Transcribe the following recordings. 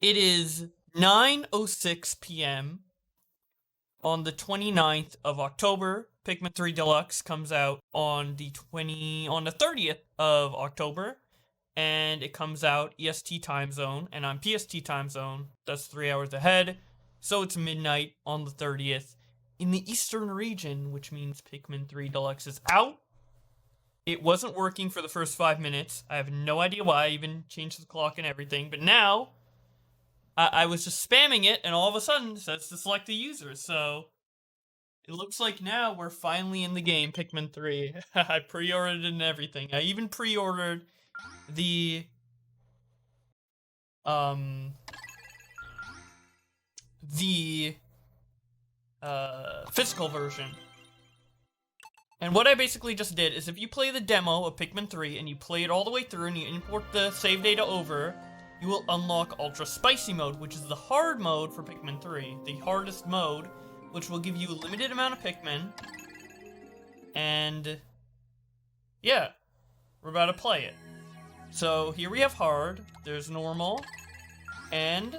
It is 9:06 p.m. on the 29th of October. Pikmin 3 Deluxe comes out on the 30th of October, and it comes out EST time zone, and I'm PST time zone. That's 3 hours ahead, so it's midnight on the 30th in the eastern region, which means Pikmin 3 Deluxe is out. It wasn't working for the first 5 minutes. I have no idea why. I even changed the clock and everything, but now I was just spamming it, and all of a sudden it says to select the user, so it looks like now we're finally in the game, Pikmin 3. I pre-ordered it and everything. I even pre-ordered the physical version. And what I basically just did is if you play the demo of Pikmin 3 and you play it all the way through and you import the save data over, you will unlock Ultra Spicy mode, which is the hard mode for Pikmin 3. The hardest mode, which will give you a limited amount of Pikmin. And yeah, we're about to play it. So here we have hard, there's normal, and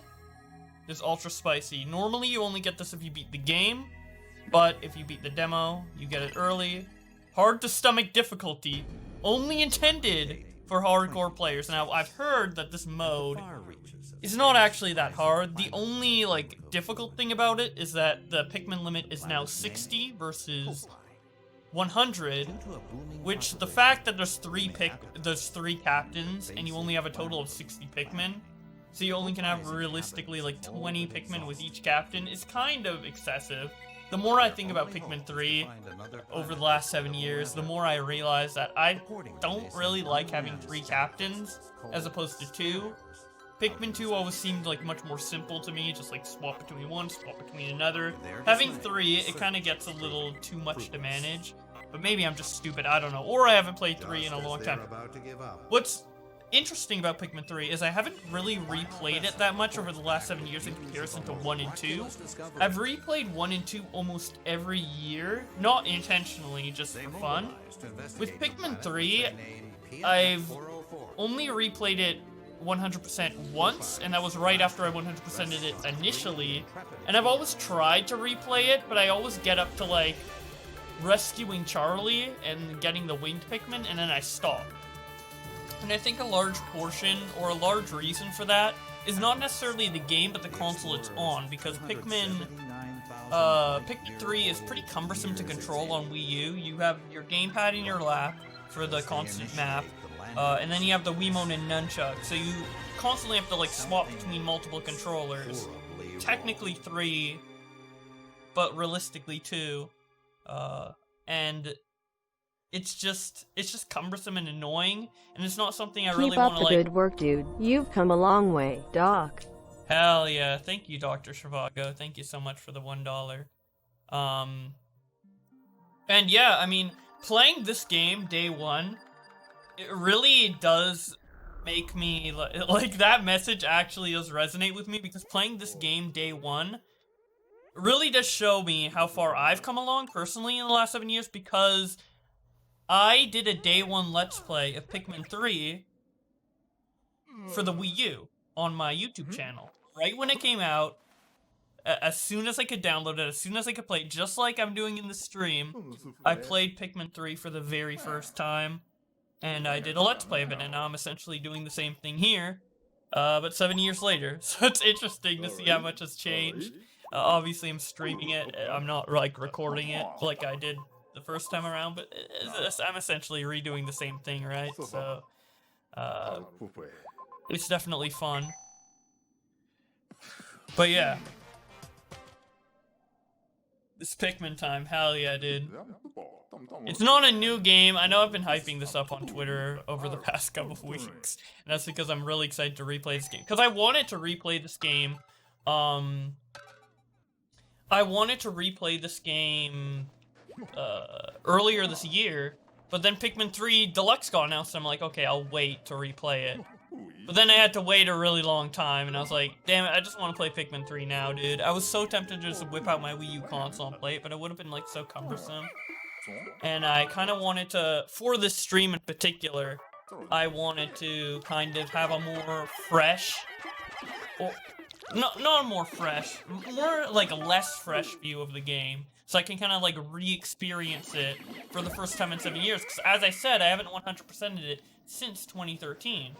there's Ultra Spicy. Normally you only get this if you beat the game, but if you beat the demo, you get it early. Hard to stomach difficulty, only intended for hardcore players. Now, I've heard that this mode is not actually that hard. The only, difficult thing about it is that the Pikmin limit is now 60 versus 100, which the fact that there's three captains and you only have a total of 60 Pikmin, so you only can have realistically 20 Pikmin with each captain, is kind of excessive. The more I think about Pikmin 3 over the last 7 years, the more I realize that I don't really like having 3 captains as opposed to 2. Pikmin 2 always seemed much more simple to me, just swap between one, swap between another. Having 3, it kind of gets a little too much to manage, but maybe I'm just stupid, I don't know. Or I haven't played 3 in a long time. What's interesting about Pikmin 3 is I haven't really replayed it that much over the last 7 years in comparison to 1 and 2. I've replayed 1 and 2 almost every year, not intentionally, just for fun. With Pikmin 3, I've only replayed it 100% once, and that was right after I 100%ed it initially, and I've always tried to replay it, but I always get up to rescuing Charlie and getting the winged Pikmin, and then I stop. And I think a large portion, or a large reason for that, is not necessarily the game, but the console it's on, because Pikmin 3 is pretty cumbersome to control on Wii U. You have your gamepad in your lap for the constant map, and then you have the Wiimote and Nunchuck, so you constantly have to swap between multiple controllers. Technically 3, but realistically 2, and it's just cumbersome and annoying, and it's not something I really want to Keep up the good work, dude. You've come a long way, Doc. Hell yeah, thank you, Dr. Shivago. Thank you so much for the $1. And yeah, I mean, playing this game day one, it really does make me, that message actually does resonate with me, because playing this game day one really does show me how far I've come along personally in the last 7 years, because I did a day one Let's Play of Pikmin 3 for the Wii U on my YouTube channel. Right when it came out, as soon as I could download it, as soon as I could play it, just like I'm doing in the stream, I played Pikmin 3 for the very first time, and I did a Let's Play of it, and now I'm essentially doing the same thing here, but 7 years later. So it's interesting to see how much has changed. Obviously I'm streaming it, I'm not recording it like I did the first time around, but I'm essentially redoing the same thing, right? So, it's definitely fun. But yeah. This Pikmin time, hell yeah, dude. It's not a new game. I know I've been hyping this up on Twitter over the past couple of weeks, and that's because I'm really excited to replay this game. Because I wanted to replay this game, earlier this year, but then Pikmin 3 Deluxe got announced, and I'm like, okay, I'll wait to replay it. But then I had to wait a really long time, and I was like, damn it, I just want to play Pikmin 3 now, dude. I was so tempted to just whip out my Wii U console and play it, but it would have been, so cumbersome. And I kind of wanted to, for this stream in particular, I wanted to kind of have a more fresh or not a more fresh, more like a less fresh view of the game, so I can kind of like re-experience it for the first time in 7 years. Because as I said, I haven't 100%ed it since 2013,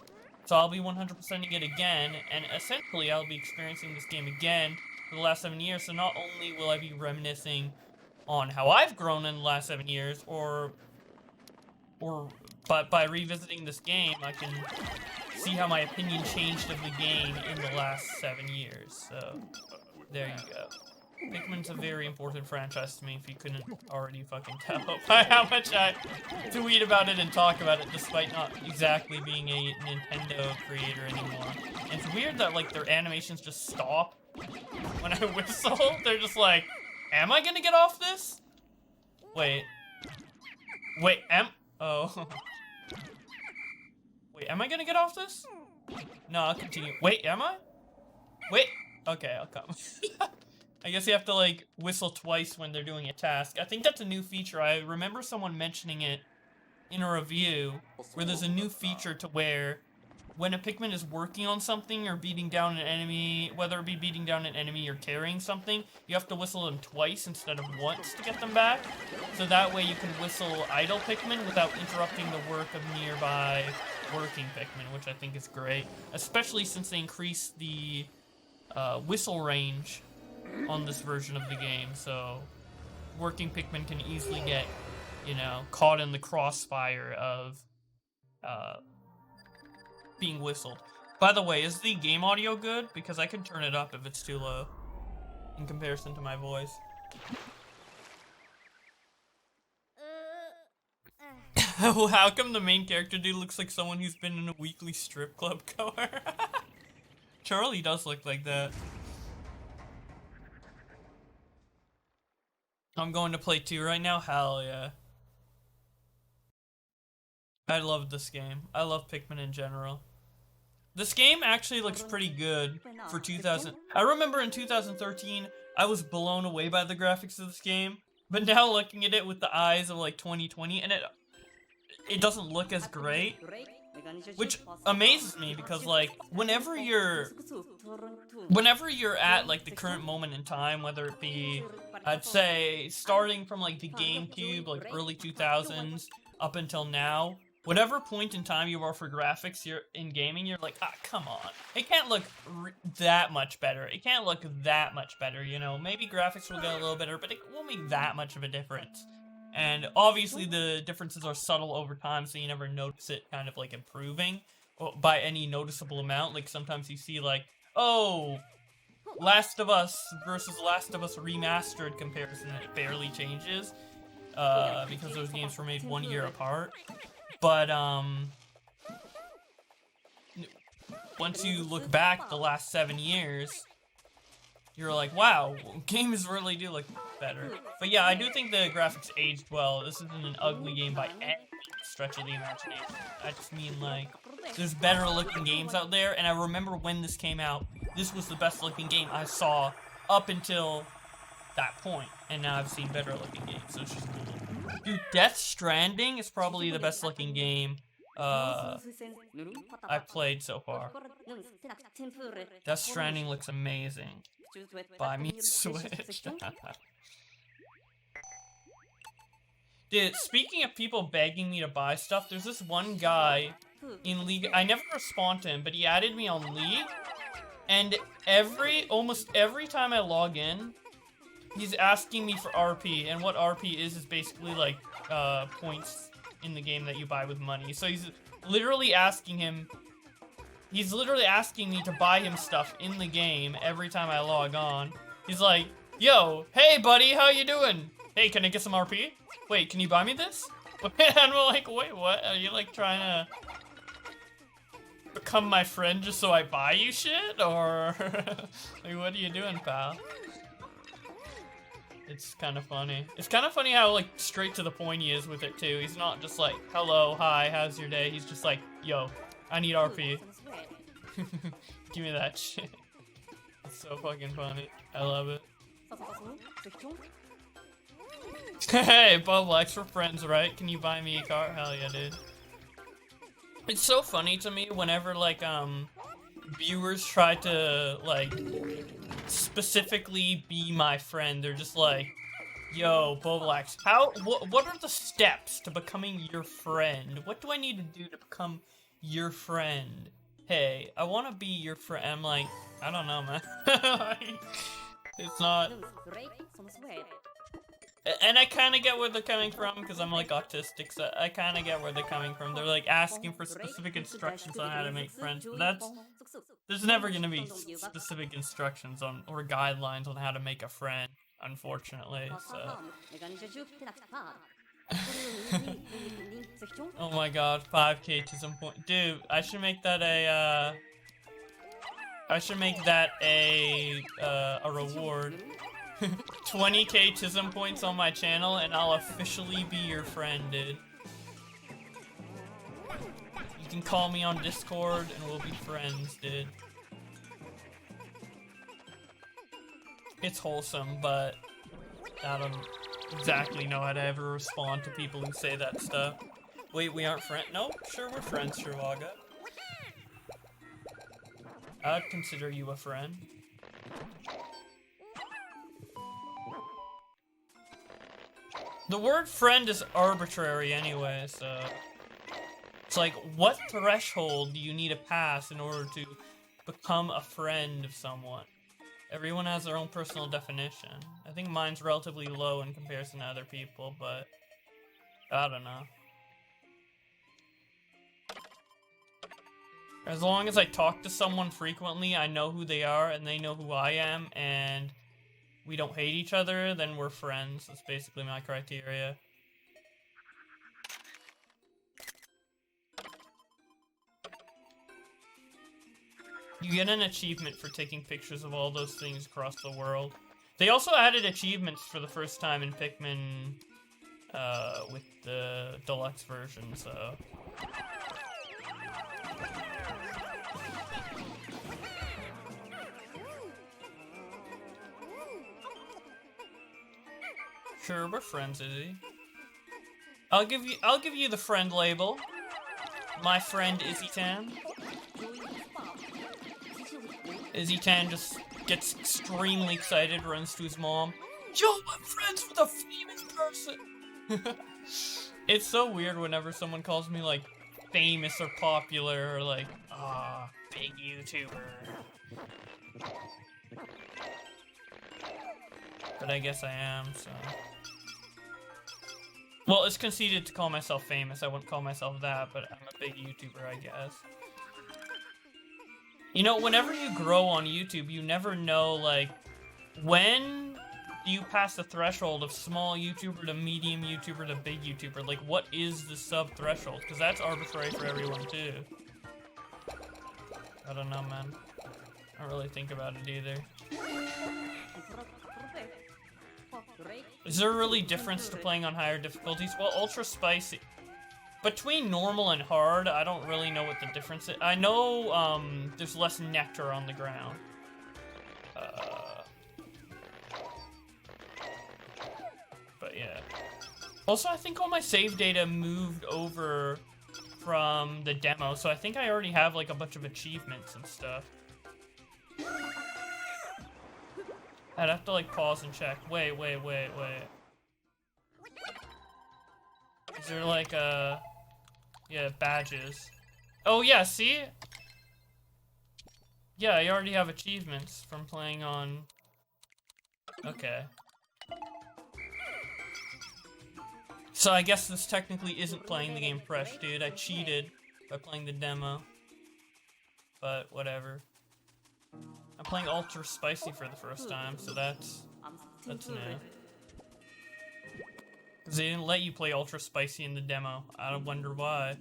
so I'll be 100%ing it again, and essentially I'll be experiencing this game again for the last 7 years. So not only will I be reminiscing on how I've grown in the last 7 years, but by revisiting this game, I can see how my opinion changed of the game in the last 7 years. So, there you go. Pikmin's a very important franchise to me, if you couldn't already fucking tell by how much I tweet about it and talk about it, despite not exactly being a Nintendo creator anymore. And it's weird that, like, their animations just stop when I whistle. They're just like, am I gonna get off this? Wait, oh. Wait, am I gonna get off this? No, I'll continue. Wait, am I? Wait. Okay, I'll come. I guess you have to, like, whistle twice when they're doing a task. I think that's a new feature. I remember someone mentioning it in a review, where there's a new feature to where when a Pikmin is working on something or beating down an enemy, whether it be beating down an enemy or carrying something, you have to whistle them twice instead of once to get them back. So that way you can whistle idle Pikmin without interrupting the work of nearby working Pikmin, which I think is great. Especially since they increased the whistle range on this version of the game, so working Pikmin can easily get, you know, caught in the crossfire of being whistled. By the way, is the game audio good? Because I can turn it up if it's too low in comparison to my voice. How come the main character dude looks like someone who's been in a weekly strip club goer? Charlie does look like that. I'm going to play 2 right now? Hell yeah. I love this game. I love Pikmin in general. This game actually looks pretty good for 2000. I remember in 2013, I was blown away by the graphics of this game. But now looking at it with the eyes of like 2020, and it doesn't look as great. Which amazes me because, like, whenever you're at like the current moment in time, whether it be, I'd say, starting from like the GameCube, like early 2000s up until now, whatever point in time you are for graphics you're in gaming, you're like, ah, come on, it can't look that much better. It can't look that much better, you know. Maybe graphics will get a little better, but it won't make that much of a difference. And obviously the differences are subtle over time, so you never notice it kind of like improving by any noticeable amount. Like sometimes you see like, oh, Last of Us versus Last of Us Remastered comparison, and it barely changes because those games were made 1 year apart. But once you look back the last 7 years, you're like, wow, games really do look better. But yeah, I do think the graphics aged well. This isn't an ugly game by any stretch of the imagination. I just mean, like, there's better looking games out there, and I remember when this came out, this was the best looking game I saw up until that point, and now I've seen better looking games, so it's just cool. Dude, Death Stranding is probably the best looking game I've played so far. Death Stranding looks amazing. Buy me Switch. Dude, speaking of people begging me to buy stuff, there's this one guy in League. I never respond to him, but he added me on League, and almost every time I log in, he's asking me for RP, and what RP is basically like points in the game that you buy with money. So he's literally asking me to buy him stuff in the game every time I log on. He's like, yo, hey buddy, how you doing? Hey, can I get some RP? Wait, can you buy me this? And we're like, wait, what? Are you like trying to become my friend just so I buy you shit? Or like, what are you doing, pal? It's kind of funny. It's kind of funny how like straight to the point he is with it too. He's not just like, hello, hi, how's your day? He's just like, yo, I need RP. Give me that shit. It's so fucking funny. I love it. Hey, Bowblax, we're friends, right? Can you buy me a car? Hell yeah, dude. It's so funny to me whenever, like, viewers try to, like, specifically be my friend. They're just like, yo, Bowblax, what are the steps to becoming your friend? What do I need to do to become your friend? Hey, I want to be your friend. I'm like, I don't know, man. It's not... And I kind of get where they're coming from, because I'm, like, autistic, so I kind of get where they're coming from. They're, like, asking for specific instructions on how to make friends, but that's... There's never gonna be specific instructions on, or guidelines on how to make a friend, unfortunately, so... Oh my god, 5k to some point. Dude, I should make that a, a reward. 20k Tism points on my channel, and I'll officially be your friend, dude. You can call me on Discord, and we'll be friends, dude. It's wholesome, but I don't exactly know how to ever respond to people who say that stuff. Wait, we aren't friends? No, sure we're friends, Shirwaga. I'd consider you a friend. The word friend is arbitrary anyway, so... It's like, what threshold do you need to pass in order to become a friend of someone? Everyone has their own personal definition. I think mine's relatively low in comparison to other people, but... I don't know. As long as I talk to someone frequently, I know who they are, and they know who I am, and... we don't hate each other, then we're friends. That's basically my criteria. You get an achievement for taking pictures of all those things across the world. They also added achievements for the first time in Pikmin, with the Deluxe version, so... Sure, we're friends, Izzy. I'll give you the friend label. My friend Izzy-tan. Izzy-tan just gets extremely excited, runs to his mom. Yo, I'm friends with a famous person! It's so weird whenever someone calls me, like, famous or popular, or like, ah, big YouTuber. But I guess I am, so... Well, it's conceited to call myself famous. I wouldn't call myself that, but I'm a big YouTuber, I guess. You know, whenever you grow on YouTube, you never know, like, when do you pass the threshold of small YouTuber to medium YouTuber to big YouTuber? Like, what is the sub-threshold? Because that's arbitrary for everyone, too. I don't know, man. I don't really think about it either. Is there really a difference to playing on higher difficulties? Well, ultra spicy. Between normal and hard, I don't really know what the difference is. I know, there's less nectar on the ground. But yeah. Also, I think all my save data moved over from the demo, so I think I already have, like, a bunch of achievements and stuff. I'd have to, like, pause and check. Wait. Is there, like, yeah, badges. Oh, yeah, see? Yeah, I already have achievements from playing on... Okay. So I guess this technically isn't playing the game fresh, dude. I cheated by playing the demo. But, whatever. I'm playing Ultra Spicy for the first time, so that's new. Because they didn't let you play Ultra Spicy in the demo. I wonder why.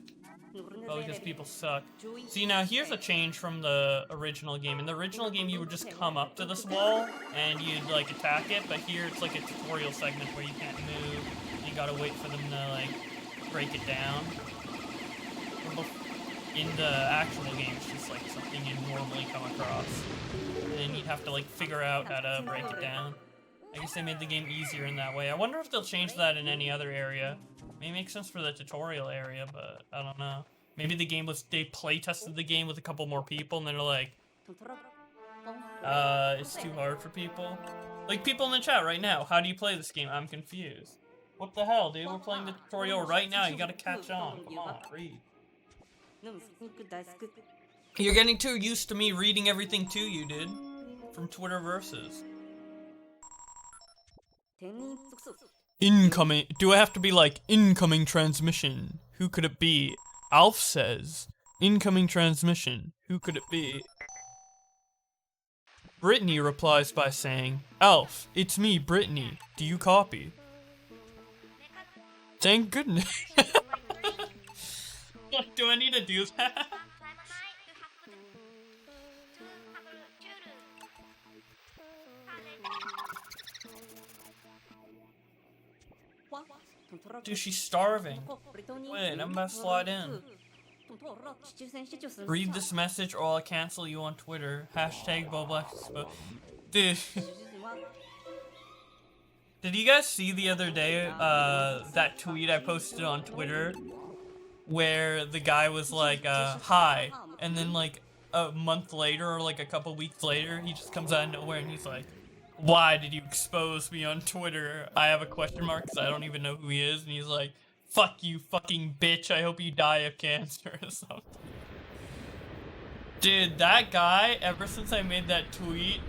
Oh, because people suck. See, now here's a change from the original game. In the original game, you would just come up to this wall, and you'd, like, attack it, but here it's like a tutorial segment where you can't move. You gotta wait for them to, like, break it down. In the actual game, it's just, like, something you normally come across. And then you'd have to, like, figure out how to break it down. I guess they made the game easier in that way. I wonder if they'll change that in any other area. May make sense for the tutorial area, but I don't know. Maybe the game was, they play tested the game with a couple more people and they're like, it's too hard for people. Like people in the chat right now, how do you play this game? I'm confused. What the hell, dude? We're playing the tutorial right now. You gotta catch on. Come on, read. You're getting too used to me reading everything to you, dude. From Twitter versus. Incoming. Do I have to be like, incoming transmission? Who could it be? Alf says, incoming transmission. Who could it be? Brittany replies by saying, Alf, it's me, Brittany. Do you copy? Thank goodness. Do I need to do that? Dude, she's starving. Wait, I'm about to slide in. Read this message or I'll cancel you on Twitter. Hashtag Bowblax. Dude. Did you guys see the other day, that tweet I posted on Twitter? Where the guy was like, hi. And then like, a month later or like a couple weeks later, he just comes out of nowhere and he's like, why did you expose me on Twitter? I have a question mark because I don't even know who he is. And he's like, fuck you, fucking bitch. I hope you die of cancer or something. Dude, that guy, ever since I made that tweet,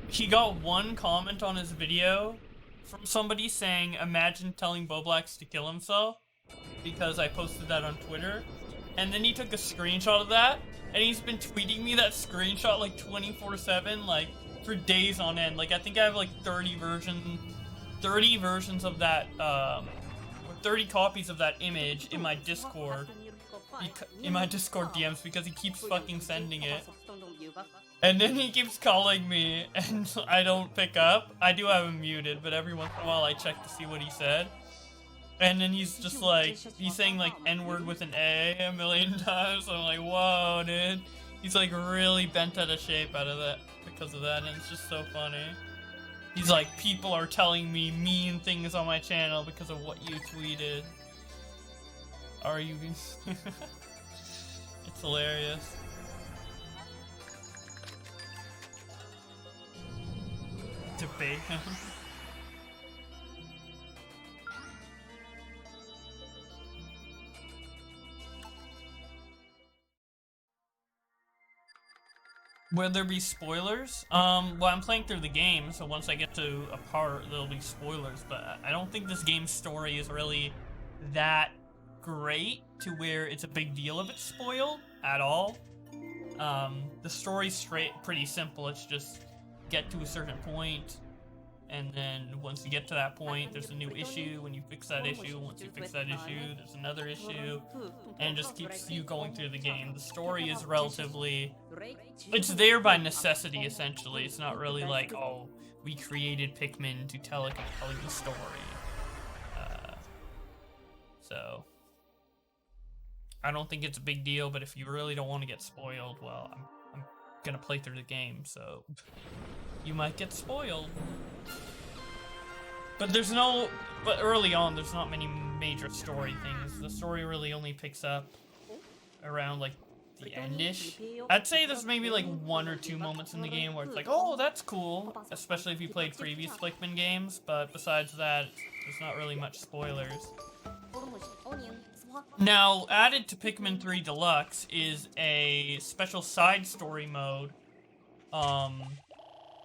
he got one comment on his video from somebody saying, imagine telling Bowblax to kill himself. Because I posted that on Twitter. And then he took a screenshot of that. And he's been tweeting me that screenshot like 24/7, like, for days on end. Like, I think I have like 30 versions of that, or 30 copies of that image in my Discord. In my Discord DMs because he keeps fucking sending it. And then he keeps calling me and I don't pick up. I do have him muted, but every once in a while I check to see what he said. And then he's just like, he's saying like N-word with an A million times. So I'm like, whoa, dude. He's like really bent out of shape out of that because of that, and it's just so funny. He's like, people are telling me mean things on my channel because of what you tweeted. Are you? It's hilarious. Debate him. Will there be spoilers? Well, I'm playing through the game, so once I get to a part, there'll be spoilers, but I don't think this game's story is really that great to where it's a big deal if it's spoiled at all. The story's pretty simple. It's just get to a certain point, and then once you get to that point, there's a new issue. When you fix that issue, once you fix that issue, there's another issue, and it just keeps you going through the game. The story is relatively... It's there by necessity, essentially. It's not really like, oh, we created Pikmin to tell a compelling story. So... I don't think it's a big deal, but if you really don't want to get spoiled, well, I'm gonna play through the game, so... You might get spoiled. But but early on, there's not many major story things. The story really only picks up around, like, the end-ish. I'd say there's maybe, like, 1 or 2 moments in the game where it's like, oh, that's cool. Especially if you played previous Pikmin games, but besides that, there's not really much spoilers. Now, added to Pikmin 3 Deluxe is a special side story mode,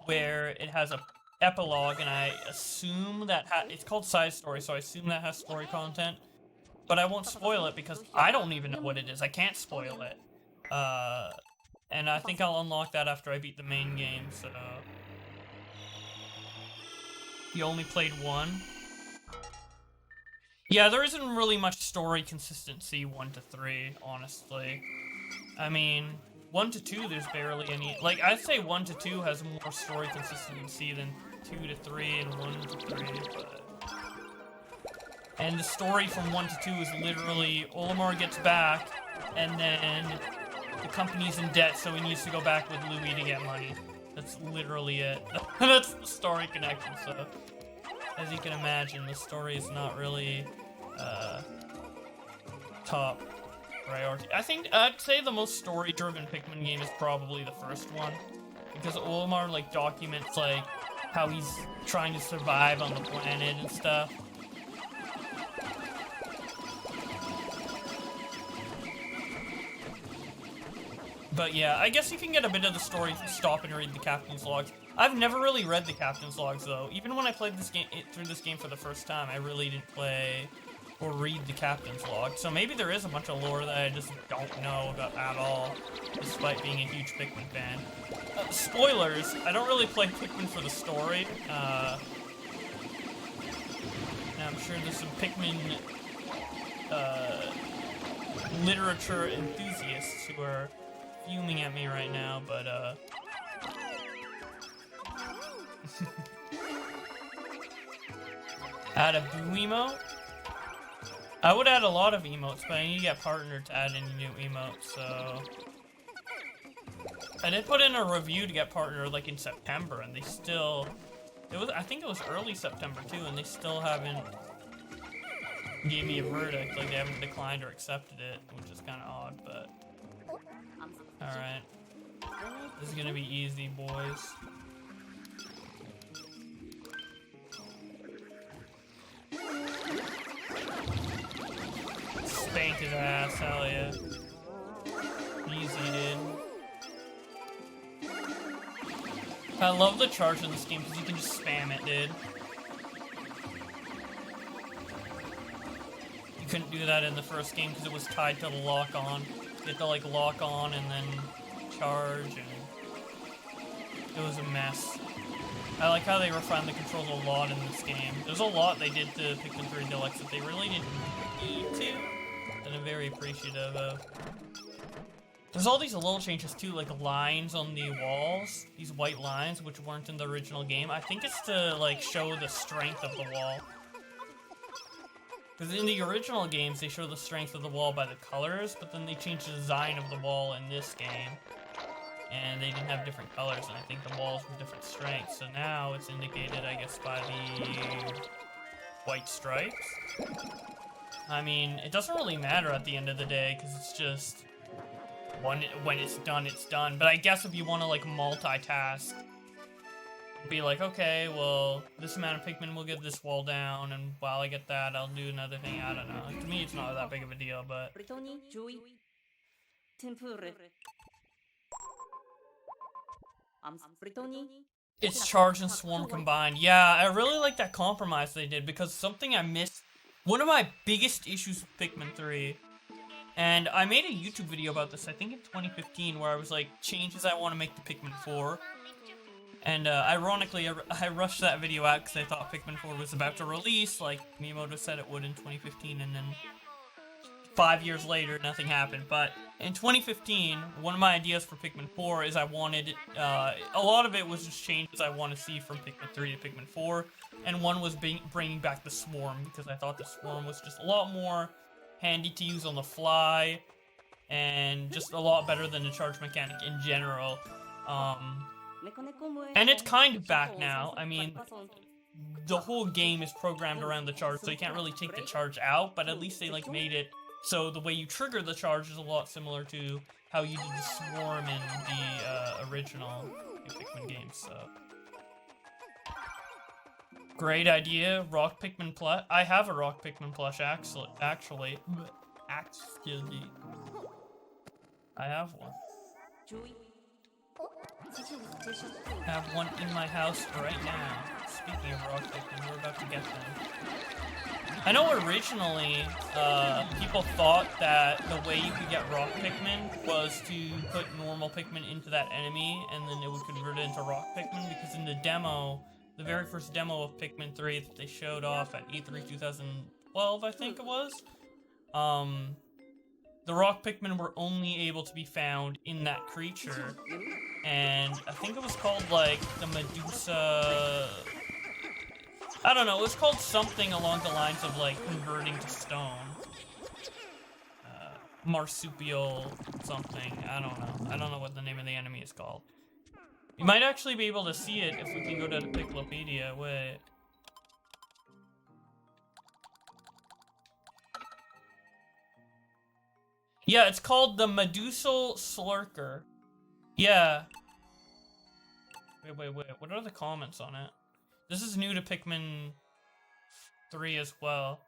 where it has a epilogue, and I assume that it's called side story, so I assume that has story content. But I won't spoil it because I don't even know what it is. I can't spoil it. And I think I'll unlock that after I beat the main game, so... You only played 1? Yeah, there isn't really much story consistency 1 to 3, honestly. I mean, 1 to 2, there's barely any... Like, I'd say 1 to 2 has more story consistency than 2 to 3 and 1 to 3, but... And the story from 1 to 2 is literally, Olimar gets back, and then the company's in debt, so he needs to go back with Louis to get money. That's literally it. That's the story connection, so... As you can imagine, the story is not really, top priority. I think I'd say the most story-driven Pikmin game is probably the first one, because Olimar like documents like how he's trying to survive on the planet and stuff. But yeah, I guess you can get a bit of the story if you stop and read the captain's logs. I've never really read the captain's logs though. Even when I played this game through this game for the first time, I really didn't play or read the captain's log. So maybe there is a bunch of lore that I just don't know about at all, despite being a huge Pikmin fan. Spoilers, I don't really play Pikmin for the story. I'm sure there's some Pikmin literature enthusiasts who are fuming at me right now, but add a Boo emote? I would add a lot of emotes, but I need to get partnered to add any new emotes, so... I did put in a review to get partnered like in September, and they still... I think it was early September too, and they still haven't gave me a verdict, like they haven't declined or accepted it, which is kind of odd, but... Alright. This is gonna be easy, boys. Spank his ass, hell yeah. Easy, dude. I love the charge in this game because you can just spam it, dude. You couldn't do that in the first game because it was tied to the lock-on. You had to like lock on and then charge, and it was a mess. I like how they refined the controls a lot in this game. There's a lot they did to Pikmin 3 Deluxe that they really didn't need to, that I'm very appreciative of. There's all these little changes too, like lines on the walls, these white lines, which weren't in the original game. I think it's to like show the strength of the wall. Because in the original games, they show the strength of the wall by the colors, but then they changed the design of the wall in this game. And they didn't have different colors, and I think the walls were different strengths. So now it's indicated, I guess, by the white stripes. I mean, it doesn't really matter at the end of the day, because it's just... when it's done, it's done. But I guess if you want to, like, multitask, be like, okay, well, this amount of Pikmin will get this wall down, and while I get that, I'll do another thing. I don't know. To me, it's not that big of a deal, but... It's Charge and Swarm combined. Yeah, I really like that compromise they did, because something I missed... One of my biggest issues with Pikmin 3... And I made a YouTube video about this, I think in 2015, where I was like, changes I want to make to Pikmin 4. And ironically, I rushed that video out because I thought Pikmin 4 was about to release, like Miyamoto said it would in 2015, and then 5 years later, nothing happened. But in 2015, one of my ideas for Pikmin 4 is I wanted, a lot of it was just changes I want to see from Pikmin 3 to Pikmin 4, and one was bringing back the Swarm, because I thought the Swarm was just a lot more handy to use on the fly, and just a lot better than the charge mechanic in general. And it's kind of back now. I mean, the whole game is programmed around the charge, so you can't really take the charge out, but at least they like made it so the way you trigger the charge is a lot similar to how you did the Swarm in the original Pikmin games, so... Great idea, Rock Pikmin plush. I have a Rock Pikmin plush, actually. I have one. I have one in my house right now. Speaking of Rock Pikmin, we're about to get them. I know originally, people thought that the way you could get Rock Pikmin was to put normal Pikmin into that enemy, and then it would convert it into Rock Pikmin, because in the demo, the very first demo of Pikmin 3 that they showed off at E3 2012, I think it was, the Rock Pikmin were only able to be found in that creature, and I think it was called, like, the Medusa... I don't know, it was called something along the lines of, like, converting to stone. Marsupial something, I don't know. I don't know what the name of the enemy is called. You might actually be able to see it if we can go to the Piclopedia. Wait. Yeah, it's called the Medusal Slurker. Yeah. Wait. What are the comments on it? This is new to Pikmin 3 as well.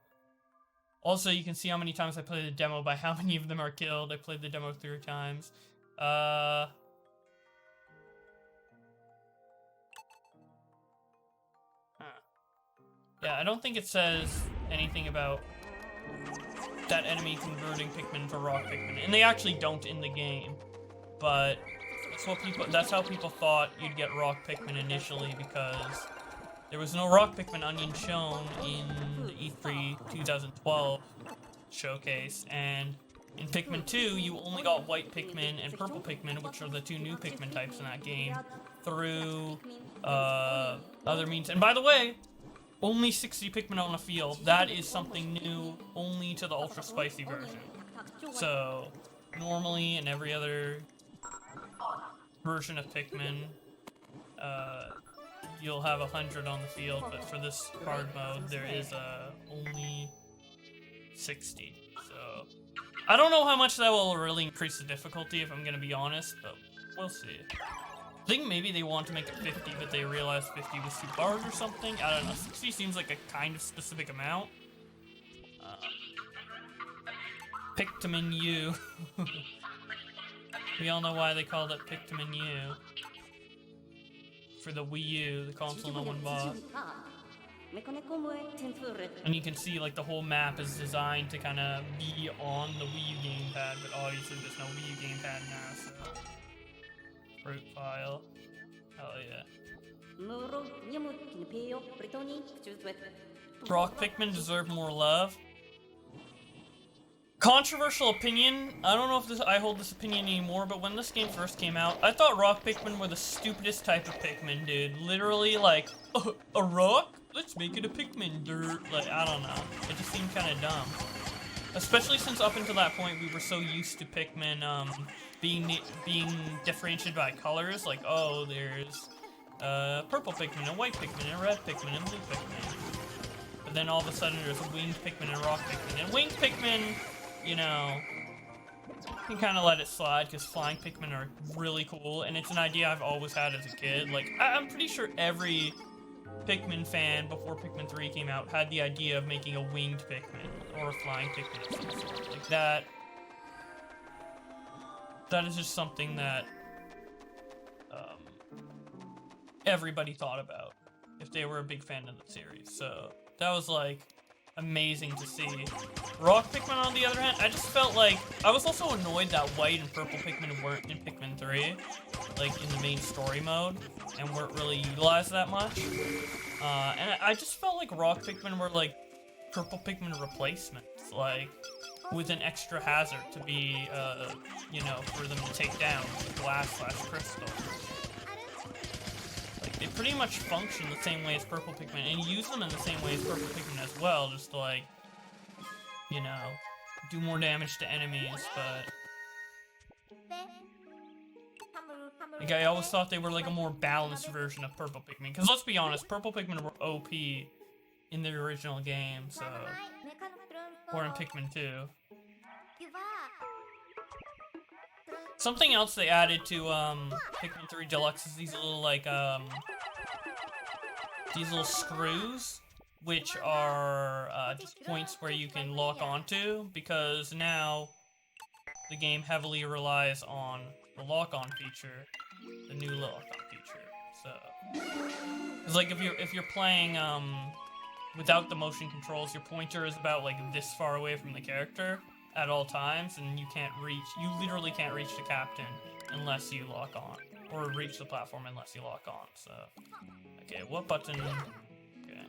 Also, you can see how many times I played the demo by how many of them are killed. I played the demo 3 times. Huh. Yeah, I don't think it says anything about that enemy converting Pikmin to rock Pikmin. And they actually don't in the game. But that's how people thought you'd get rock Pikmin initially, because there was no rock Pikmin onion shown in the E3 2012 showcase, and in Pikmin 2 you only got white Pikmin and purple Pikmin, which are the two new Pikmin types in that game, through other means. And by the way, only 60 Pikmin on the field. That is something new only to the ultra spicy version. So normally in every other version of Pikmin, you'll have 100 on the field, but for this hard mode, there is only 60. So I don't know how much that will really increase the difficulty, if I'm gonna be honest, but we'll see. I think maybe they want to make it 50, but they realized 50 was too hard or something. I don't know. 60 seems like a kind of specific amount. Pikmin U. We all know why they called it Pikmin U. For the Wii U, the console no one bought. And you can see, like, the whole map is designed to kind of be on the Wii U gamepad, but obviously there's no Wii U gamepad now, so... Fruit file. Hell yeah. Rock Pikmin deserve more love. Controversial opinion. I don't know if I hold this opinion anymore, but when this game first came out, I thought rock Pikmin were the stupidest type of Pikmin, dude. Literally, like, a rock? Let's make it a Pikmin, dirt. Like, I don't know. It just seemed kind of dumb. Especially since up until that point, we were so used to Pikmin, being differentiated by colors. Like, oh, there's, purple Pikmin, a white Pikmin, a red Pikmin, and blue Pikmin. But then all of a sudden, there's a winged Pikmin and rock Pikmin. And winged Pikmin, you know, you can kind of let it slide, because flying Pikmin are really cool, and it's an idea I've always had as a kid. Like, I'm pretty sure every Pikmin fan before Pikmin 3 came out had the idea of making a winged Pikmin, or a flying Pikmin of some sort. Like, that is just something that, everybody thought about if they were a big fan of the series. So, that was, like, amazing to see. Rock Pikmin, on the other hand, I just felt like... I was also annoyed that white and purple Pikmin weren't in Pikmin 3, like, in the main story mode, and weren't really utilized that much. And I just felt like rock Pikmin were, like, purple Pikmin replacements, like, with an extra hazard to be, you know, for them to take down, glass/crystal. Like, they pretty much function the same way as purple Pikmin, and you use them in the same way as purple Pikmin as well, just to, like, you know, do more damage to enemies, but... Like, I always thought they were, like, a more balanced version of purple Pikmin, because let's be honest, purple Pikmin were OP in the original game, so... Or in Pikmin 2. Something else they added to, Pikmin 3 Deluxe is these little, like, these little screws, which are, just points where you can lock onto, because now the game heavily relies on the lock-on feature, the new lock-on feature, so... It's like, if you're playing, without the motion controls, your pointer is about, like, this far away from the character at all times, and you literally can't reach the captain unless you lock on, or reach the platform unless you lock on, so... Okay, what button... Okay.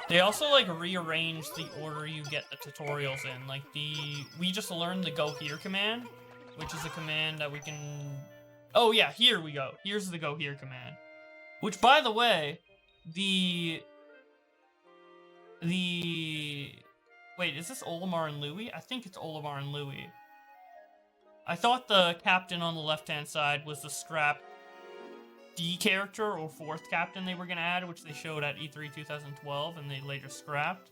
They also, like, rearranged the order you get the tutorials in, like, we just learned the go here command, which is a command that we can... Oh yeah, here we go. Here's the go here command. Which, by the way, Wait, is this Olimar and Louie? I think it's Olimar and Louie. I thought the captain on the left-hand side was the scrap D character, or fourth captain they were going to add, which they showed at E3 2012, and they later scrapped.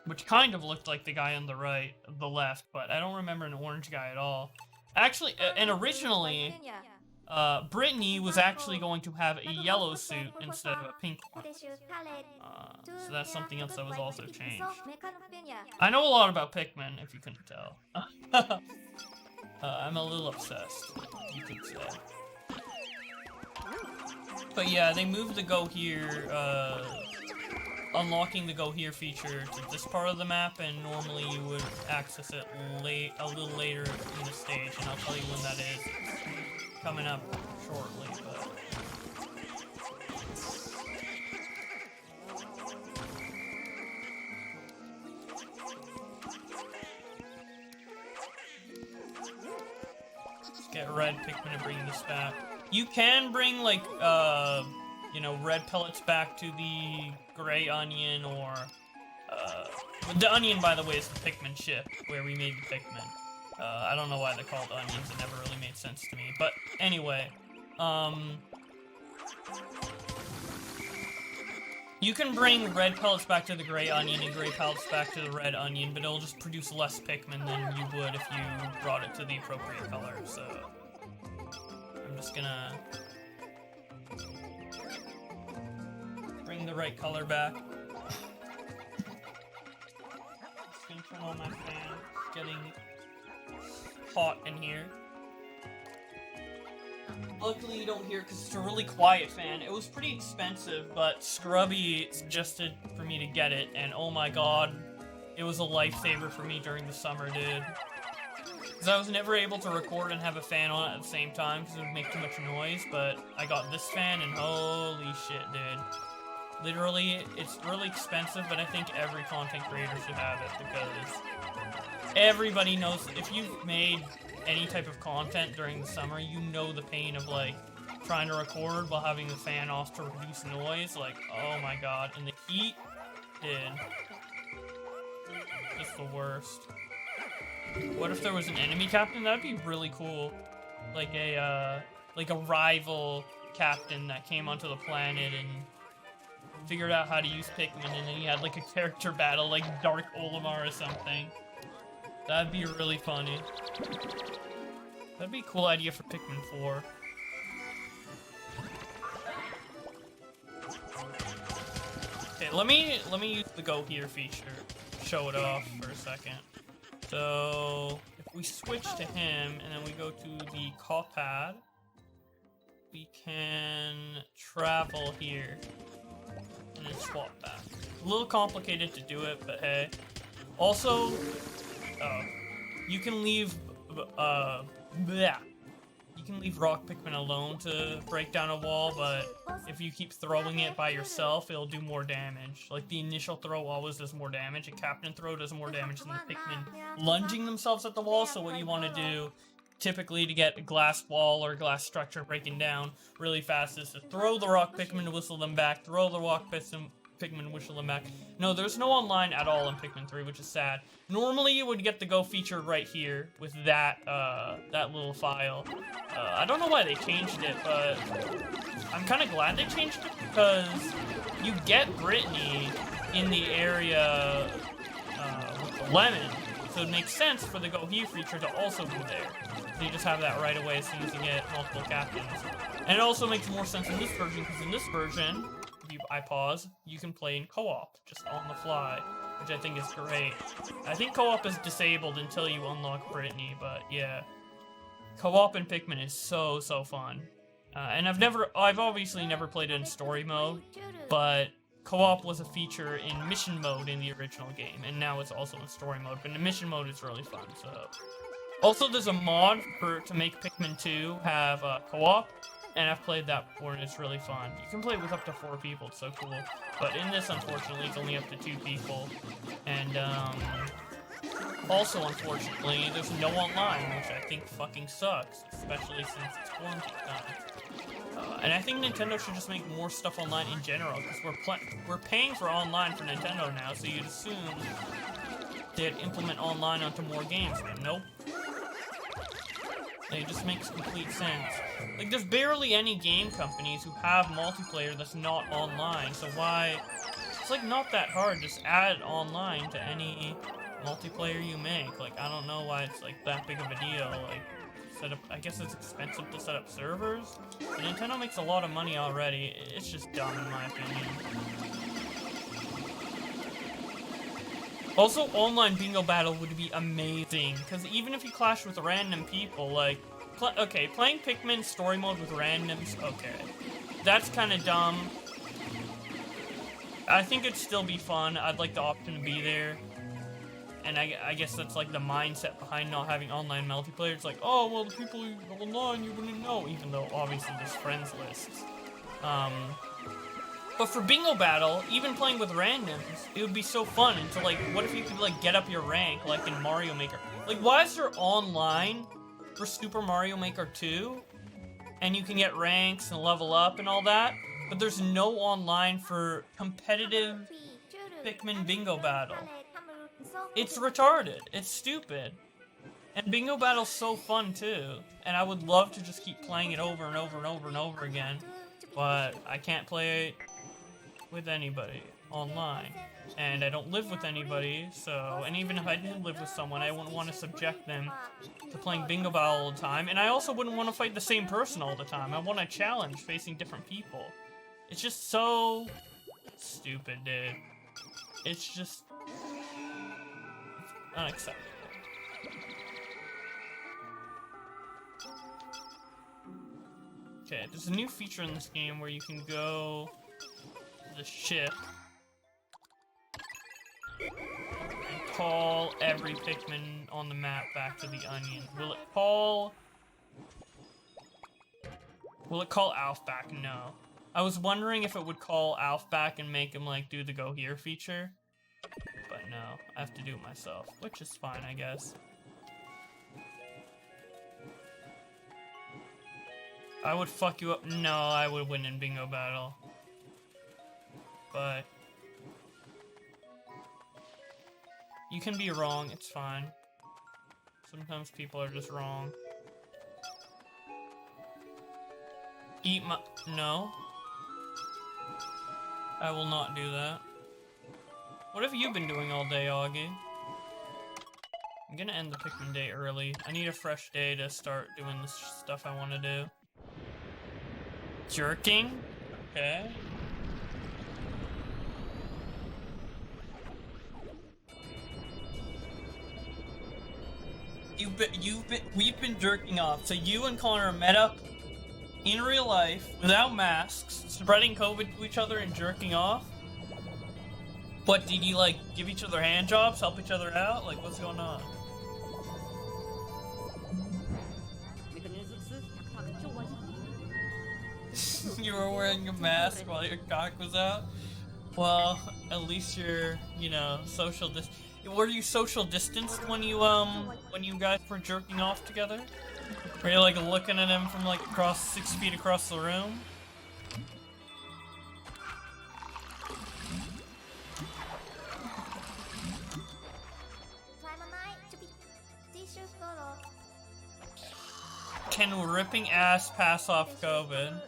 which kind of looked like the guy on the left, but I don't remember an orange guy at all. Actually, and originally, Brittany was actually going to have a yellow suit instead of a pink one. So that's something else that was also changed. I know a lot about Pikmin, if you couldn't tell. I'm a little obsessed, you could say. But yeah, they moved the Go Here, unlocking the Go Here feature to this part of the map, and normally you would access it a little later in the stage, and I'll tell you when that is. It's coming up shortly, but... Let's get red Pikmin to bring this back. You can bring, like, you know, red pellets back to the gray onion, or, the onion, by the way, is the Pikmin ship, where we made the Pikmin. I don't know why they're called onions, it never really made sense to me, but anyway, you can bring red pellets back to the gray onion and gray pellets back to the red onion, but it'll just produce less Pikmin than you would if you brought it to the appropriate color, so... I'm just gonna... bring the right color back. Just gonna turn on my fan. It's getting hot in here. Luckily you don't hear it because it's a really quiet fan. It was pretty expensive, but Scrubby suggested for me to get it, and oh my god, it was a lifesaver for me during the summer, dude. Because I was never able to record and have a fan on at the same time because it would make too much noise, but I got this fan and holy shit, dude. Literally, it's really expensive, but I think every content creator should have it because everybody knows if you've made any type of content during the summer, you know the pain of, like, trying to record while having the fan off to reduce noise. Like, oh my god. And the heat, dude. Just the worst. What if there was an enemy captain? That'd be really cool. Like a rival captain that came onto the planet and figured out how to use Pikmin, and then he had like a character battle like Dark Olimar or something. That'd be really funny. That'd be a cool idea for Pikmin 4. Okay, let me use the Go Here feature. Show it off for a second. So, if we switch to him, and then we go to the call pad, we can travel here, and then swap back. A little complicated to do it, but hey. Also, you can leave, you can leave Rock Pikmin alone to break down a wall, but if you keep throwing it by yourself, it'll do more damage. Like, the initial throw always does more damage. A Captain throw does more damage than the Pikmin lunging themselves at the wall, so what you want to do, typically to get a glass wall or glass structure breaking down really fast, is to throw the Rock Pikmin to whistle them back, throw the Rock Pikmin, whistle them back. No, there's no online at all in Pikmin 3, which is sad. Normally, you would get the Go feature right here with that, that little file. I don't know why they changed it, but I'm kind of glad they changed it because you get Brittany in the area with the lemon, so it makes sense for the Go Here feature to also be there. So you just have that right away as soon as you get multiple captains. And it also makes more sense in this version, because in this version, I pause, you can play in co-op, just on the fly, which I think is great. I think co-op is disabled until you unlock Brittany, but yeah. Co-op in Pikmin is so fun. And I've obviously never played it in story mode, but co-op was a feature in mission mode in the original game, and now it's also in story mode, but in mission mode it's really fun, so. Also, there's a mod to make Pikmin 2 have co-op, and I've played that before, and it's really fun. You can play with up to 4 people, it's so cool. But in this, unfortunately, it's only up to 2 people. And, also, unfortunately, there's no online, which I think fucking sucks, especially since it's quarantine time. And I think Nintendo should just make more stuff online in general, because we're paying for online for Nintendo now, so you'd assume they'd implement online onto more games, but nope. It just makes complete sense. Like, there's barely any game companies who have multiplayer that's not online, so why It's like not that hard, just add online to any multiplayer you make. Like, I don't know why it's like that big of a deal. Like, set up, I guess it's expensive to set up servers. But Nintendo makes a lot of money already. It's just dumb in my opinion. Also, online bingo battle would be amazing, because even if you clash with random people, like, okay, playing Pikmin story mode with randoms, okay. That's kind of dumb. I think it'd still be fun. I'd like the option to be there. And I guess that's like the mindset behind not having online multiplayer. It's like, oh, well, the people online you wouldn't know, even though obviously there's friends lists. But for bingo battle, even playing with randoms, it would be so fun. Until like, what if you could like get up your rank like in Mario Maker? Like, why is there online for Super Mario Maker 2? And you can get ranks and level up and all that, but there's no online for competitive Pikmin bingo battle. It's retarded. It's stupid. And bingo battle's so fun too. And I would love to just keep playing it over and over and over and over again, but I can't play it with anybody online. And I don't live with anybody, so, and even if I did live with someone, I wouldn't want to subject them to playing bingo battle all the time, and I also wouldn't want to fight the same person all the time. I want a challenge facing different people. It's just so stupid, dude. It's just unacceptable. Okay, there's a new feature in this game where you can go to the ship and call every Pikmin on the map back to the onion. Will it call Alf back? No. I was wondering if it would call Alf back and make him like do the go here feature. But no, I have to do it myself, which is fine, I guess. I would fuck you up. No, I would win in bingo battle. But you can be wrong, it's fine. Sometimes people are just wrong. Eat my... No. I will not do that. What have you been doing all day, Augie? I'm gonna end the Pikmin day early. I need a fresh day to start doing the stuff I want to do. Jerking? Okay. We've been jerking off. So you and Connor met up in real life without masks, spreading COVID to each other and jerking off. But did you like give each other hand jobs, help each other out? Like, what's going on? You were wearing a mask while your cock was out? Well, at least you're, you know, social dis- Were you social distanced when you guys were jerking off together? Were you like looking at him from like across 6 feet across the room? Can ripping ass pass off COVID?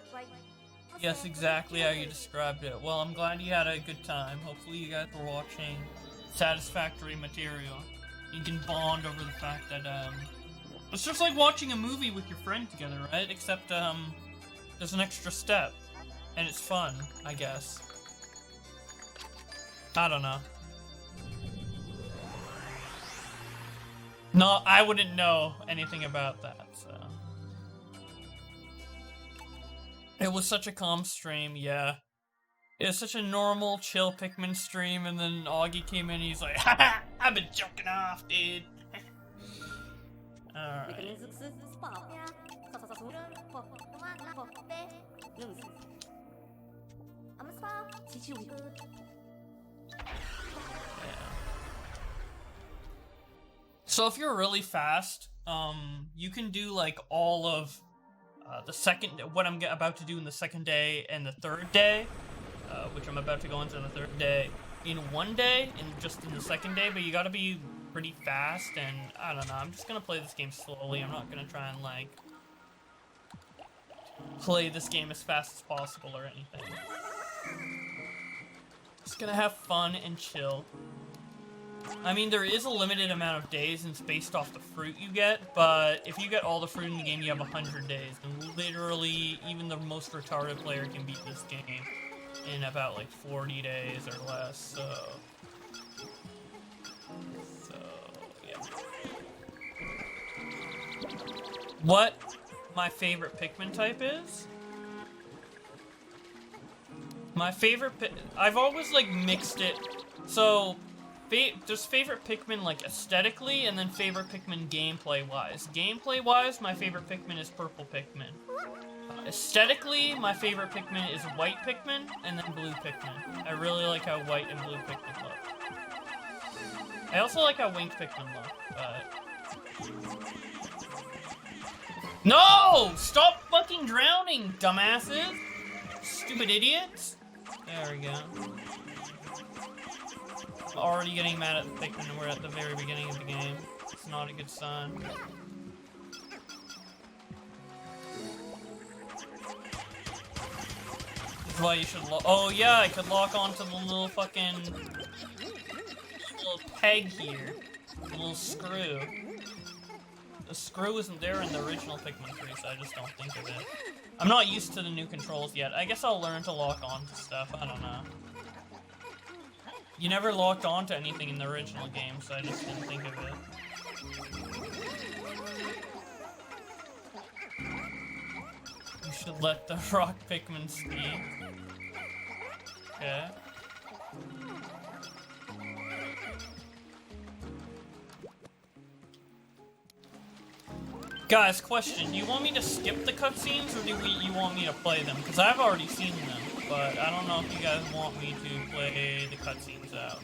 Yes, exactly how you described it. Well, I'm glad you had a good time. Hopefully you guys were watching satisfactory material. You can bond over the fact that, it's just like watching a movie with your friend together, right? Except, there's an extra step. And it's fun, I guess. I don't know. No, I wouldn't know anything about that, so. It was such a calm stream, yeah. It was such a normal, chill Pikmin stream, and then Augie came in and he's like, haha, I've been joking off, dude. Alright. So if you're really fast, you can do like all of the second, what I'm about to do in the second day and the third day, which I'm about to go into the third day, in one day and just in the second day, but you gotta be pretty fast, and I don't know, I'm just gonna play this game slowly. I'm not gonna try and like play this game as fast as possible or anything. Just gonna have fun and chill. I mean, there is a limited amount of days, and it's based off the fruit you get, but if you get all the fruit in the game, you have 100 days. And literally, even the most retarded player can beat this game in about, like, 40 days or less, so... yeah. What my favorite Pikmin type is? My favorite I've always, like, mixed it. So, there's favorite Pikmin, like, aesthetically, and then favorite Pikmin gameplay-wise. Gameplay-wise, my favorite Pikmin is purple Pikmin. Aesthetically, my favorite Pikmin is white Pikmin, and then blue Pikmin. I really like how white and blue Pikmin look. I also like how winged Pikmin look, but... No! Stop fucking drowning, dumbasses! Stupid idiots! There we go. Already getting mad at the Pikmin and we're at the very beginning of the game. It's not a good sign. This is why you should oh yeah, I could lock onto the little fucking... little peg here. The little screw. The screw isn't there in the original Pikmin 3, so I just don't think of it. I'm not used to the new controls yet. I guess I'll learn to lock onto stuff. I don't know. You never locked onto anything in the original game, so I just didn't think of it. You should let the rock Pikmin speak. Okay. Guys, question, do you want me to skip the cutscenes, or you want me to play them? Because I've already seen them, but I don't know if you guys want me to play the cutscenes out.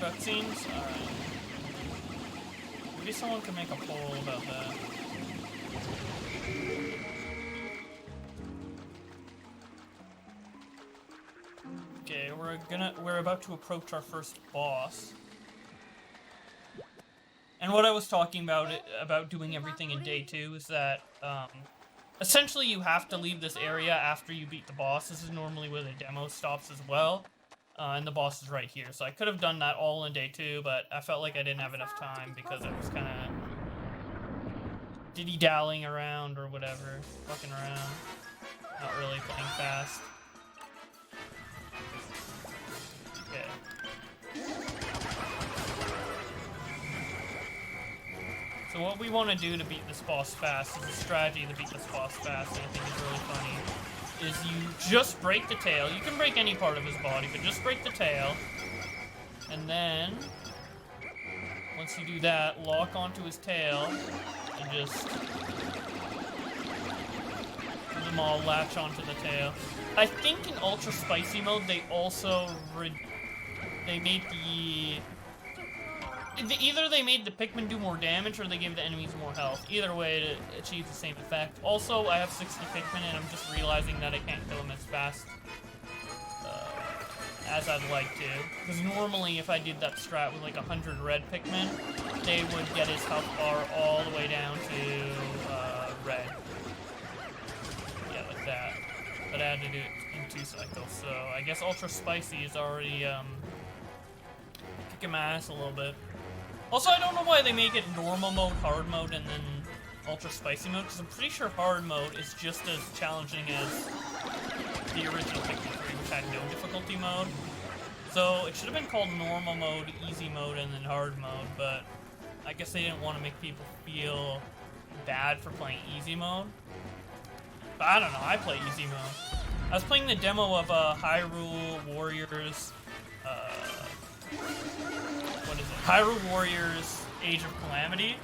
Cutscenes? Alright. Maybe someone can make a poll about that. Okay, we're about to approach our first boss. And what I was talking about doing everything in day 2 is that, essentially you have to leave this area after you beat the boss. This is normally where the demo stops as well. And the boss is right here. So I could have done that all in day 2, but I felt like I didn't have enough time because I was kind of dilly-dallying around or whatever. Fucking around. Not really playing fast. Okay. So what we want to do to beat this boss fast is a strategy to beat this boss fast, and I think is really funny, is you just break the tail. You can break any part of his body, but just break the tail. And then, once you do that, lock onto his tail, and just let them all latch onto the tail. I think in Ultra Spicy mode, they also they made either they made the Pikmin do more damage or they gave the enemies more health. Either way, it achieves the same effect. Also, I have 60 Pikmin and I'm just realizing that I can't kill them as fast as I'd like to. Because normally, if I did that strat with like 100 red Pikmin, they would get his health bar all the way down to red. Yeah, like that. But I had to do it in 2 cycles, so I guess Ultra Spicy is already kicking my ass a little bit. Also, I don't know why they make it normal mode, hard mode, and then Ultra Spicy mode, because I'm pretty sure hard mode is just as challenging as the original Pikmin 3, which had no difficulty mode. So it should have been called normal mode, easy mode, and then hard mode, but I guess they didn't want to make people feel bad for playing easy mode. But I don't know, I play easy mode. I was playing the demo of Hyrule Warriors, what is it? Hyrule Warriors Age of Calamity,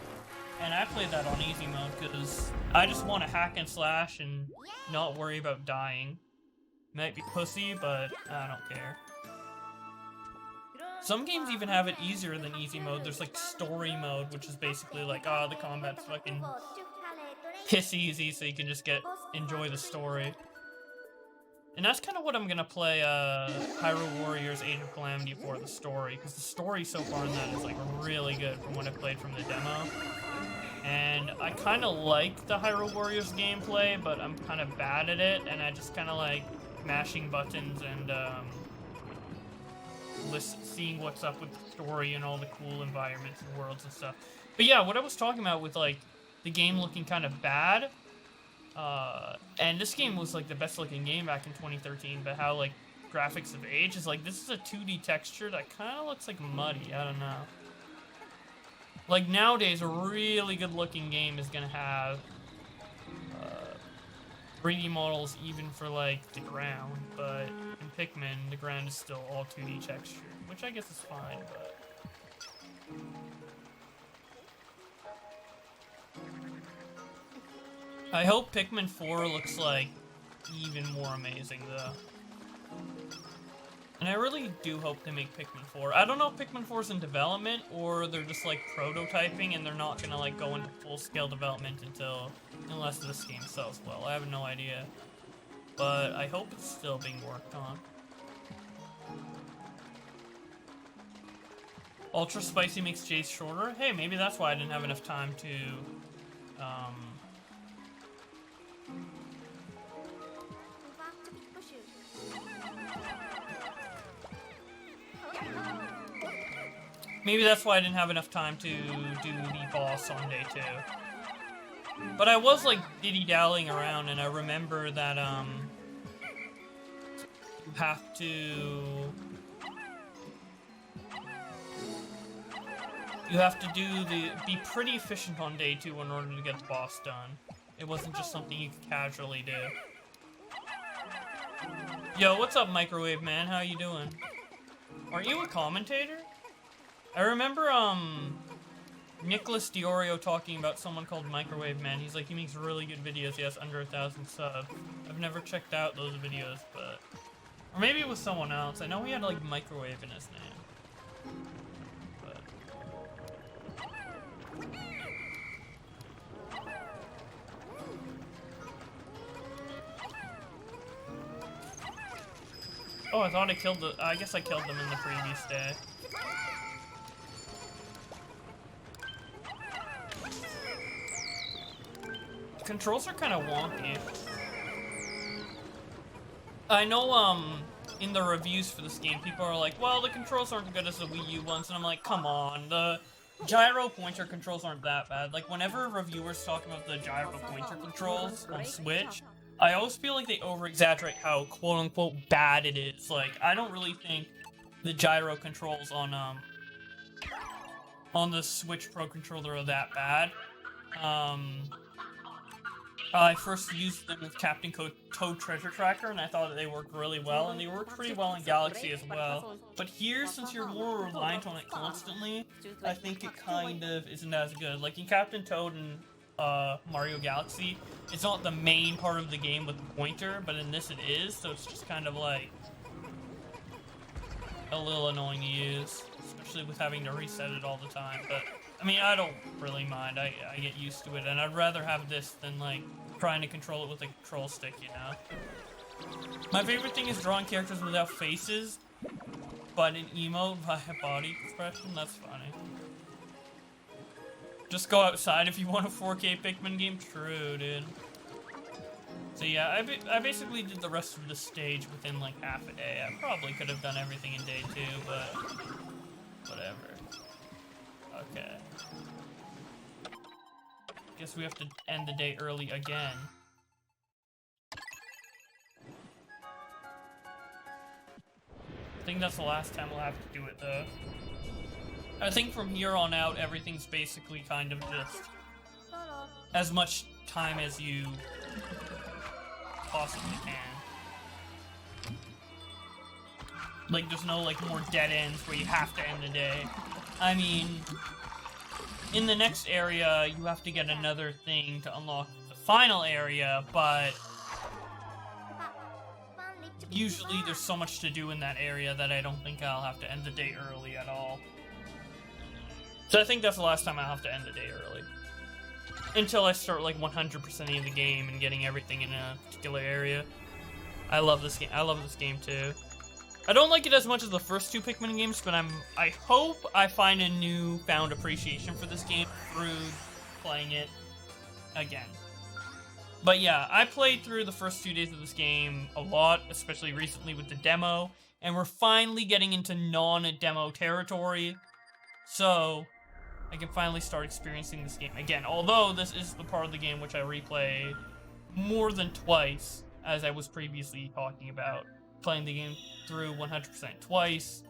and I played that on easy mode because I just want to hack and slash and not worry about dying. Might be pussy, but I don't care. Some games even have it easier than easy mode. There's like story mode, which is basically like, the combat's fucking piss easy, so you can just enjoy the story. And that's kind of what I'm gonna play Hyrule Warriors Age of Calamity for, the story, because the story so far in that is like really good from what I played from the demo. And I kind of like the Hyrule Warriors gameplay, but I'm kind of bad at it, and I just kind of like mashing buttons and seeing what's up with the story and all the cool environments and worlds and stuff. But yeah, what I was talking about with like the game looking kind of bad, and this game was like the best looking game back in 2013, but how like graphics have aged is like this is a 2D texture that kind of looks like muddy. I don't know. Like nowadays, a really good looking game is gonna have 3D models even for like the ground, but in Pikmin, the ground is still all 2D texture, which I guess is fine, but... I hope Pikmin 4 looks like even more amazing though. And I really do hope they make Pikmin 4. I don't know if Pikmin 4 is in development or they're just like prototyping and they're not gonna like go into full-scale development unless this game sells well. I have no idea. But I hope it's still being worked on. Ultra Spicy makes Jace shorter? Hey, maybe that's why I didn't have enough time to maybe that's why I didn't have enough time to do the boss on day 2. But I was like diddy-dallying around and I remember that you have to be pretty efficient on day 2 in order to get the boss done. It wasn't just something you could casually do. Yo, what's up, Microwave Man? How you doing? Aren't you a commentator? I remember, Nicholas Diorio talking about someone called Microwave Man. He's like, he makes really good videos. He has under 1,000 subs. I've never checked out those videos, but... Or maybe it was someone else. I know he had, like, Microwave in his name. But... Oh, I thought I killed I guess I killed them in the previous day. Controls are kind of wonky. I know, in the reviews for this game, people are like, well, the controls aren't good as the Wii U ones, and I'm like, come on, the gyro pointer controls aren't that bad. Like, whenever reviewers talk about the gyro pointer controls on Switch, I always feel like they over-exaggerate how quote-unquote bad it is. Like, I don't really think the gyro controls on the Switch Pro controller are that bad. I first used them with Captain Toad Treasure Tracker, and I thought that they worked really well, and they worked pretty well in Galaxy as well. But here, since you're more reliant on it constantly, I think it kind of isn't as good. Like in Captain Toad and Mario Galaxy, it's not the main part of the game with the pointer, but in this it is, so it's just kind of like a little annoying to use, especially with having to reset it all the time. But I mean, I don't really mind. I get used to it, and I'd rather have this than like trying to control it with a control stick, you know? My favorite thing is drawing characters without faces, but an emote via body expression. That's funny. Just go outside if you want a 4K Pikmin game. True, dude. So yeah, I basically did the rest of the stage within like half a day. I probably could have done everything in day 2, but whatever. Okay. Guess we have to end the day early again. I think that's the last time we'll have to do it, though. I think from here on out, everything's basically kind of just as much time as you possibly can. Like, there's no, like, more dead ends where you have to end the day. I mean, in the next area, you have to get another thing to unlock the final area, but usually there's so much to do in that area that I don't think I'll have to end the day early at all. So I think that's the last time I'll have to end the day early. Until I start, like, 100%ing the game and getting everything in a particular area. I love this game. I love this game, too. I don't like it as much as the first 2 Pikmin games, but I hope I find a newfound appreciation for this game through playing it. again. But yeah, I played through the first 2 days of this game a lot, especially recently with the demo, and we're finally getting into non-demo territory, so I can finally start experiencing this game again. Although this is the part of the game which I replay more than twice, as I was previously talking about, playing the game through 100% twice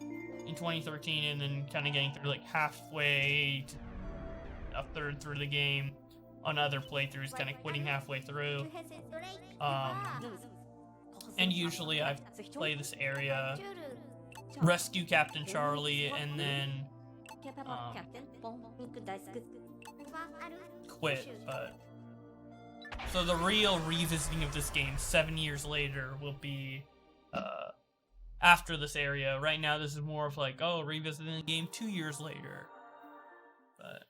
in 2013, and then kind of getting through like halfway to a third through the game on other playthroughs, kind of quitting halfway through. And usually I play this area, rescue Captain Charlie, and then quit. But so the real revisiting of this game 7 years later will be after this area. Right now this is more of like, oh, revisiting the game 2 years later. But